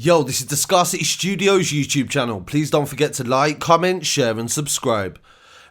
Yo, this is the Scarcity Studios YouTube channel. Please don't forget to like, comment, share and subscribe.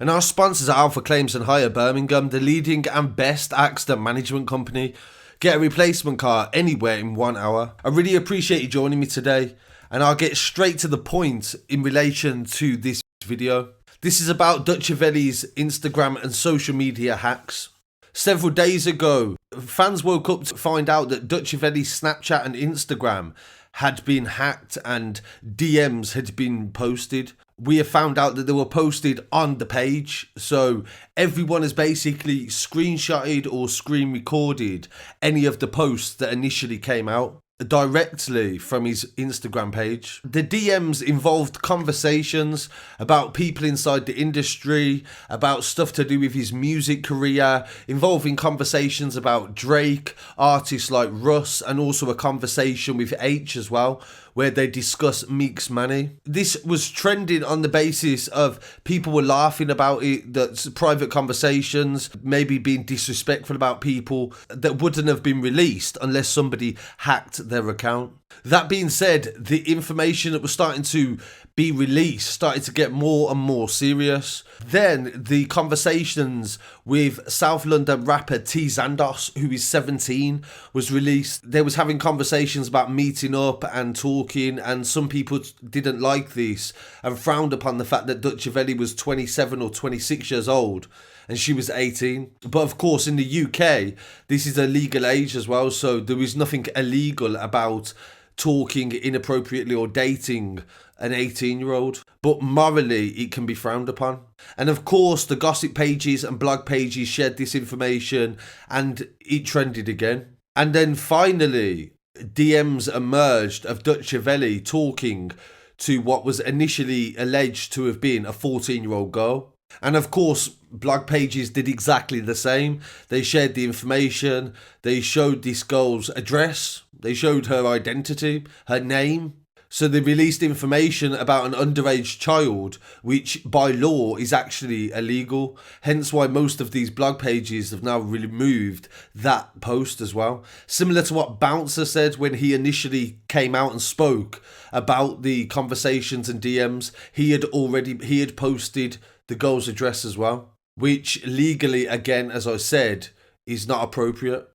And our sponsors are Alpha Claims and Hire Birmingham, the leading and best accident management company. Get a replacement car anywhere in 1 hour. I really appreciate you joining me today, and I'll get straight to the point in relation to this video. This is about Dutchavelli's Instagram and social media hacks. Several days ago, fans woke up to find out that Dutchavelli's Snapchat and Instagram had been hacked and DMs had been posted. We have found out that they were posted on the page, so everyone has basically screenshotted or screen recorded any of the posts that initially came out directly from his Instagram page. The DMs involved conversations about people inside the industry, about stuff to do with his music career, involving conversations about Drake, artists like Russ, and also a conversation with H as well, where they discuss Meek's money. This was trending on the basis of people were laughing about it, that private conversations, maybe being disrespectful about people that wouldn't have been released unless somebody hacked their account. That being said, the information that was starting to be released started to get more and more serious. Then the conversations with South London rapper TeeZandos, who is 17, was released. They was having conversations about meeting up and talking, and some people didn't like this and frowned upon the fact that Dutchavelli was 27 or 26 years old and she was 18. But of course in the UK, this is a legal age as well, so there is nothing illegal about talking inappropriately or dating an 18-year-old, but morally it can be frowned upon. And of course the gossip pages and blog pages shared this information and it trended again. And then finally DMs emerged of Dutchavelli talking to what was initially alleged to have been a 14-year-old girl. And of course, blog pages did exactly the same. They shared the information, they showed this girl's address, they showed her identity, her name. So they released information about an underage child, which by law is actually illegal. Hence why most of these blog pages have now removed that post as well. Similar to what Bouncer said when he initially came out and spoke about the conversations and DMs. He had posted the girl's address as well, which legally, again, as I said, is not appropriate.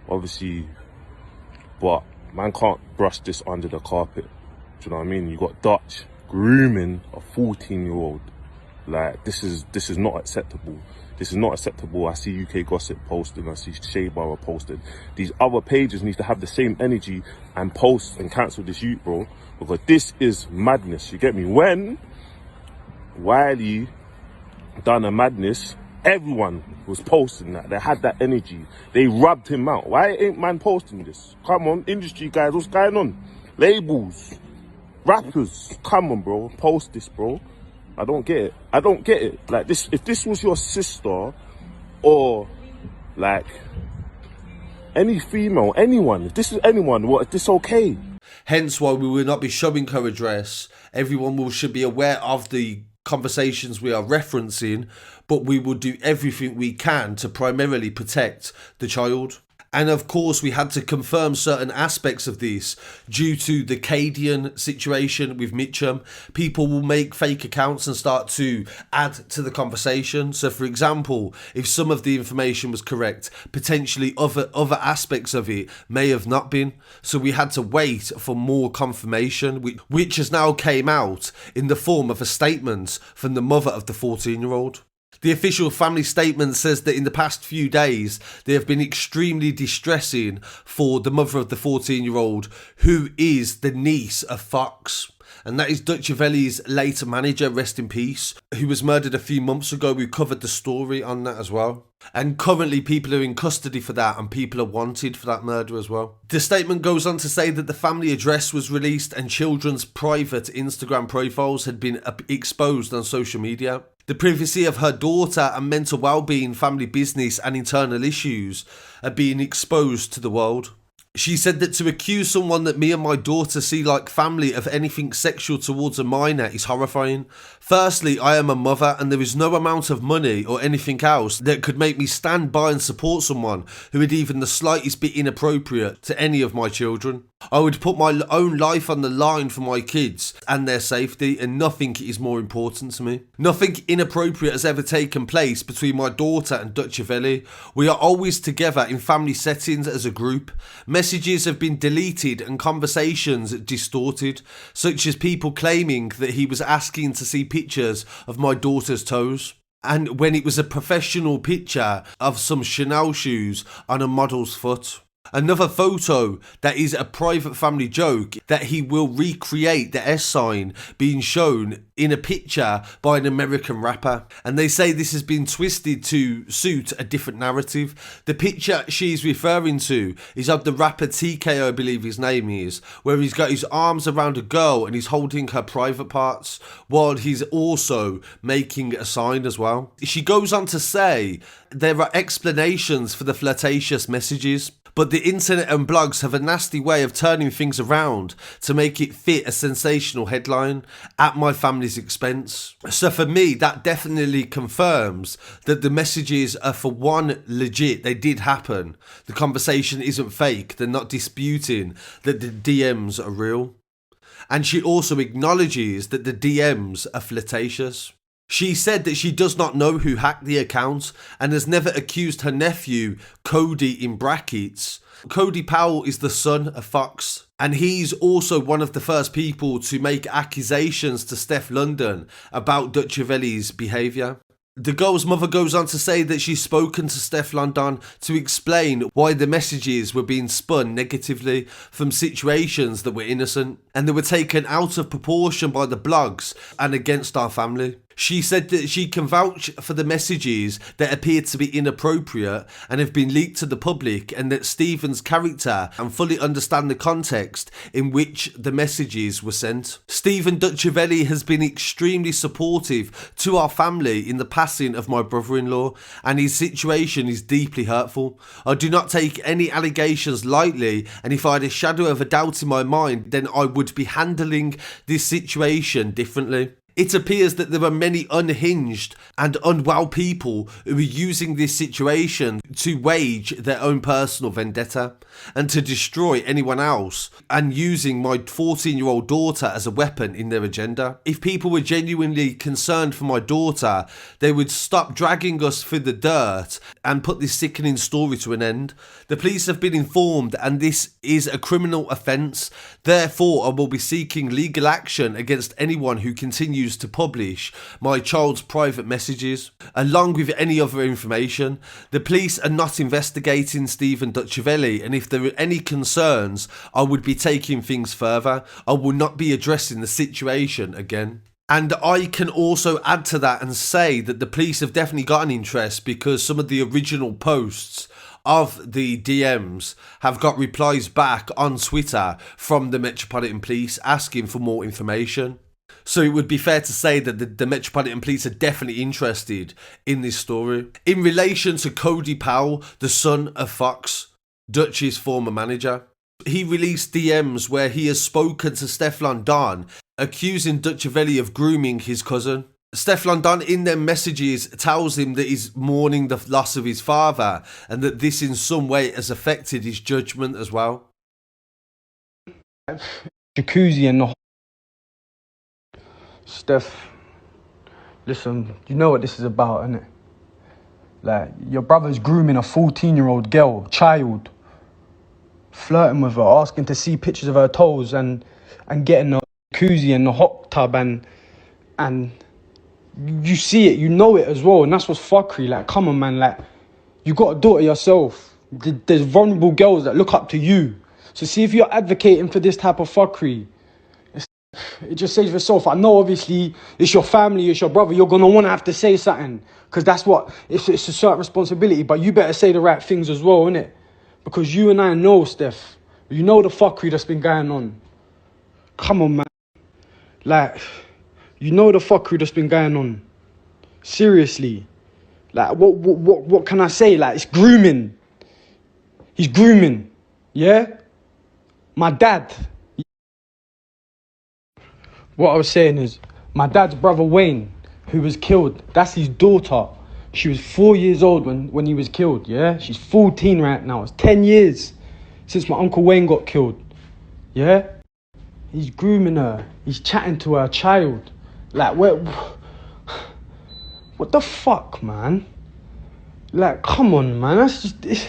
Obviously, but man can't brush this under the carpet. Do you know what I mean? You got Dutch grooming a 14-year-old. Like, this is not acceptable. This is not acceptable. I see UK Gossip posting, I see Shea Borough posting. These other pages need to have the same energy and post and cancel this youth, bro. Because this is madness. You get me? When Wiley done a madness, everyone was posting that. They had that energy. They rubbed him out. Why ain't man posting this? Come on, industry guys, what's going on? Labels, rappers, come on, bro. Post this, bro. I don't get it. I don't get it. Like, this, if this was your sister or like any female, anyone, if this is anyone, what, is this okay? Hence why we will not be showing her address. Everyone should be aware of the conversations we are referencing, but we will do everything we can to primarily protect the child. And of course we had to confirm certain aspects of this due to the Cadian situation with Mitchum. People will make fake accounts and start to add to the conversation. So for example, if some of the information was correct, potentially other aspects of it may have not been. So we had to wait for more confirmation, which has now came out in the form of a statement from the mother of the 14-year-old. The official family statement says that in the past few days, they have been extremely distressing for the mother of the 14-year-old, who is the niece of Fox. And that is Dutchavelli's late manager, rest in peace, who was murdered a few months ago. We covered the story on that as well. And currently people are in custody for that, and people are wanted for that murder as well. The statement goes on to say that the family address was released and children's private Instagram profiles had been exposed on social media. The privacy of her daughter and mental well-being, family business and internal issues are being exposed to the world. She said that to accuse someone that me and my daughter see like family of anything sexual towards a minor is horrifying. Firstly, I am a mother and there is no amount of money or anything else that could make me stand by and support someone who would even the slightest bit inappropriate to any of my children. I would put my own life on the line for my kids and their safety, and nothing is more important to me. Nothing inappropriate has ever taken place between my daughter and Dutchavelli. We are always together in family settings as a group. Messages have been deleted and conversations distorted, such as people claiming that he was asking to see pictures of my daughter's toes, and when it was a professional picture of some Chanel shoes on a model's foot. Another photo that is a private family joke that he will recreate the S sign being shown in a picture by an American rapper, and they say this has been twisted to suit a different narrative. The picture she's referring to is of the rapper TK, I believe his name is, where he's got his arms around a girl and he's holding her private parts while he's also making a sign as well. She goes on to say there are explanations for the flirtatious messages, but the internet and blogs have a nasty way of turning things around to make it fit a sensational headline at my family's expense. So for me, that definitely confirms that the messages are, for one, legit. They did happen. The conversation isn't fake. They're not disputing that the DMs are real. And she also acknowledges that the DMs are flirtatious. She said that she does not know who hacked the account and has never accused her nephew, Cody in brackets. Cody Powell is the son of Fox, and he's also one of the first people to make accusations to Steph London about Dutchavelli's behaviour. The girl's mother goes on to say that she's spoken to Steph London to explain why the messages were being spun negatively from situations that were innocent, and they were taken out of proportion by the blogs and against our family. She said that she can vouch for the messages that appear to be inappropriate and have been leaked to the public, and that Stephen's character and fully understand the context in which the messages were sent. Stephen Dutchavelli has been extremely supportive to our family in the passing of my brother-in-law, and his situation is deeply hurtful. I do not take any allegations lightly, and if I had a shadow of a doubt in my mind, then I would be handling this situation differently. It appears that there are many unhinged and unwell people who are using this situation to wage their own personal vendetta and to destroy anyone else, and using my 14-year-old daughter as a weapon in their agenda. If people were genuinely concerned for my daughter, they would stop dragging us through the dirt and put this sickening story to an end. The police have been informed, and this is a criminal offence. Therefore, I will be seeking legal action against anyone who continues to publish my child's private messages, along with any other information. The police are not investigating Stephen Dutchavelli, and if there are any concerns, I would be taking things further. I will not be addressing the situation again. And I can also add to that and say that the police have definitely got an interest, because some of the original posts of the DMs have got replies back on Twitter from the Metropolitan Police asking for more information. So it would be fair to say that the Metropolitan Police are definitely interested in this story. In relation to Cody Powell, the son of Fox, Dutch's former manager, he released DMs where he has spoken to Stefflon Don, accusing Dutchavelli of grooming his cousin. Stefflon Don in their messages tells him that he's mourning the loss of his father, and that this in some way has affected his judgment as well. Jacuzzi and the Steph, listen, you know what this is about, innit? Like, your brother's grooming a 14-year-old girl, child, flirting with her, asking to see pictures of her toes, and getting a jacuzzi and the hot tub, and you see it, you know it as well, and that's what's fuckery. Like, come on, man, like, you got a daughter yourself. There's vulnerable girls that look up to you. So see, if you're advocating for this type of fuckery, it just says for yourself. I know, obviously, it's your family, it's your brother. You're going to want to have to say something, because that's what, it's a certain responsibility. But you better say the right things as well, innit? Because you and I know, Steph. You know the fuckery that's been going on. Come on, man. Like, you know the fuckery that's been going on. Seriously. Like, what can I say? Like, it's grooming. He's grooming. Yeah? My dad. What I was saying is, my dad's brother Wayne, who was killed, that's his daughter. She was 4 years old when he was killed, yeah? She's 14 right now. It's 10 years since my Uncle Wayne got killed. Yeah? He's grooming her. He's chatting to her child. Like, what the fuck, man? Like, come on, man. That's just...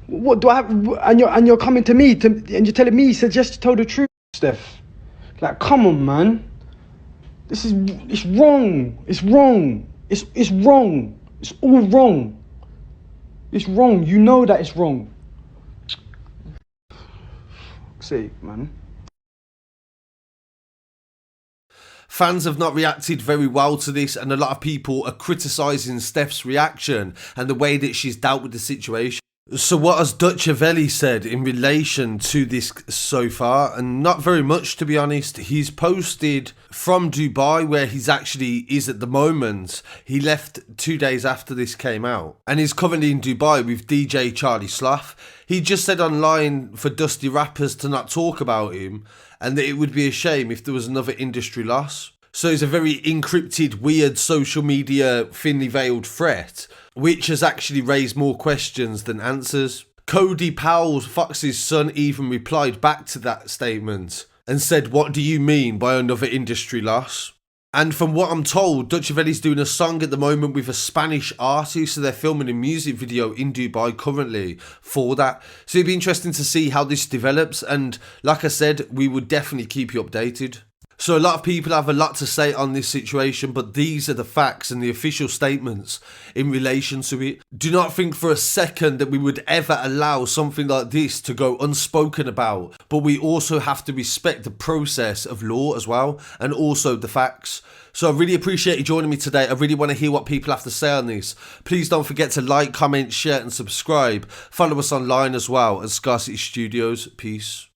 What do I have? And you're coming to me, and you're telling me, suggest you tell the truth, Steph. Like, come on, man. It's wrong. It's wrong. It's wrong. It's all wrong. It's wrong. You know that it's wrong. Fuck's sake, man. Fans have not reacted very well to this, and a lot of people are criticising Steph's reaction and the way that she's dealt with the situation. So what has Dutchavelli said in relation to this so far? And not very much, to be honest. He's posted from Dubai, where he's actually is at the moment. He left 2 days after this came out, and he's currently in Dubai with DJ Charlie Sloth. He just said online for dusty rappers to not talk about him, and that it would be a shame if there was another industry loss. So it's a very encrypted, weird social media thinly veiled threat, which has actually raised more questions than answers. Cody Powell, Fox's son, even replied back to that statement and said, "What do you mean by another industry loss?" And from what I'm told, Dutchavelli's doing a song at the moment with a Spanish artist, so they're filming a music video in Dubai currently for that. So it'd be interesting to see how this develops, and like I said, we would definitely keep you updated. So a lot of people have a lot to say on this situation, but these are the facts and the official statements in relation to it. Do not think for a second that we would ever allow something like this to go unspoken about, but we also have to respect the process of law as well, and also the facts. So I really appreciate you joining me today. I really want to hear what people have to say on this. Please don't forget to like, comment, share and subscribe. Follow us online as well at Scarcity Studios. Peace.